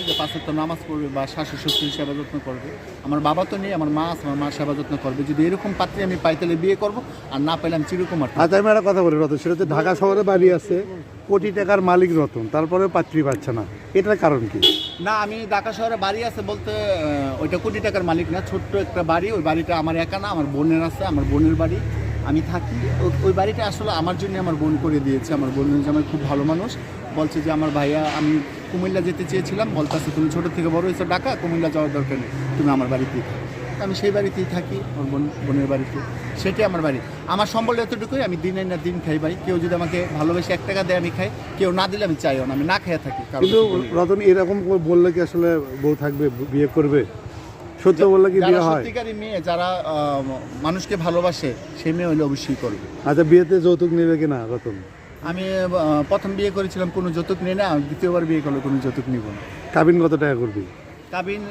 যে 5 ওয়াক্ত নামাজ পড়বে বা শাশুড়ি শ্বশুরের সেবা যত্ন করবে। আমার বাবা তো নেই, আমার মা আছে, আমার মা সেবা যত্ন করবে। যদি এরকম পাত্রী আমি পাই তাহলে বিয়ে করব, আর না পাইলে আমি চিরকুমার। আচ্ছা, আমি একটা কথা বলি রতন, সেটা হচ্ছে ঢাকা শহরে বাড়ি আছে, কোটি টাকার মালিক রতন, তারপরে পাত্রী পাচ্ছে না, এটার কারণ কি? না, আমি ঢাকা শহরে বাড়ি আছে বলতে ওইটা কোটি টাকার মালিক না, ছোট্ট একটা বাড়ি। ওই বাড়িটা আমার একা না, আমার বোনের আছে, আমার বোনের বাড়ি, আমি থাকি। ওই বাড়িটা আসলে আমার জন্য আমার বোন করে দিয়েছে। আমার বোন আমার খুব ভালো মানুষ, বলছে যে আমার ভাইয়া, আমি কুমিল্লা যেতে চেয়েছিলাম, বলতেছে তুমি ছোটো থেকে বড় হয়েছো ঢাকা, কুমিল্লা যাওয়ার দরকার নেই, তুমি আমার বাড়িতেই থাকো। আমি সেই বাড়িতেই থাকি, আমার বোনের বাড়িতে, সেটাই আমার বাড়ি। আমার সম্বল এতটুকুই, আমি দিন না দিন খাই ভাই। কেউ যদি আমাকে ভালোবেসে 1 টাকা দেয় আমি খাই, কেউ না দিলে আমি চাইও না, আমি না খেয়ে থাকি। কিন্তু রতন, এরকম বললে কি আসলে বউ থাকবে, বিয়ে করবে? সত্য বললে কি বিয়ে হয়? সত্যিকারী মেয়ে যারা মানুষকে ভালোবাসে, সেই মেয়ে হলে অবশ্যই করবে। আচ্ছা, বিয়েতে যৌতুক নেবে কিনা রতন? আমি প্রথম বিয়ে করেছিলাম, কোনো যৌতুক নিয়ে না। দ্বিতীয়বার বিয়ে করলে কোনো যৌতুক নিব না। কাবিন কত টাকা করবি? কাবিন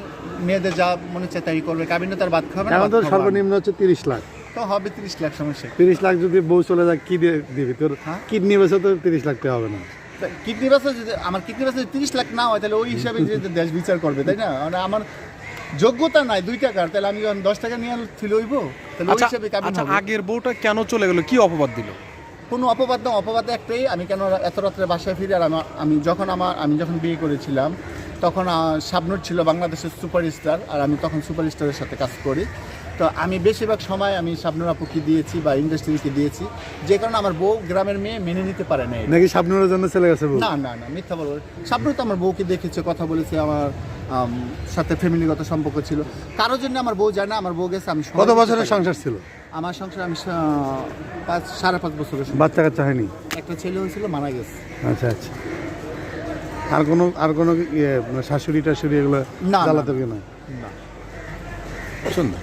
মেয়েদের যা মনে চায় তাই করবে। কাবিনে তার ভাত খাবে না, এখন তো সর্বনিম্ন হচ্ছে 30 লাখ। তো হবে 30 লাখ, সমস্যা। 30 লাখ যদি বউ চলে যায়, কি দিবি? তোর হ্যাঁ? কিডনি বেচে তো 30 লাখ টাকা হবে না। কিডনি বেচা যদি, আমার কিডনি বেচা 30 লাখ না হয়, তাহলে ওই হিসাবে যে দেশ বিচার করবে, তাই না? মানে আমার যোগ্যতা নাই 2 টাকার, তাহলে আমি যখন 10 টাকা নিয়ে ছিল হইব, তাহলে ওই হিসাবে কাবিন হবে। আগের বউটা কেন চলে গেল, কি অপবাদ দিল? কোনো অপবাদ না, অপবাদ একটাই, আমি কেন এত রাত্রে বাসায় ফিরে। আর আমি যখন বিয়ে করেছিলাম, তখন শাবনূর ছিল বাংলাদেশের সুপারস্টার, আর আমি তখন সুপারস্টারের সাথে কাজ করি। তো আমি বেশিরভাগ সময় আমি শাবনূর আপুকে দিয়েছি বা ইন্ডাস্ট্রিকে দিয়েছি, যে কারণে আমার বউ গ্রামের মেয়ে মেনে নিতে পারে না। নাকি শাবনূরের জন্য চলে গেছে বউ? না না না, মিথ্যা বলবো। শাবনূর তো আমার বউকে দেখেছে, কথা বলেছে, আমার সাথে ফ্যামিলিগত সম্পর্ক ছিল। কারোর জন্য আমার বউ যায় না, আমার বউ গেছে। আমি কত বছরের সংসার ছিল? আমার সংসার আমি 5.5 বছরের। বাচ্চা কাচ্চা হয়নি? একটা ছেলে হয়েছিল, মারা গেছে। আচ্ছা আচ্ছা। আর কোনো শাশুড়ি টাশুড়ি এগুলো না, জ্বালাতে না? না। সুন্দর।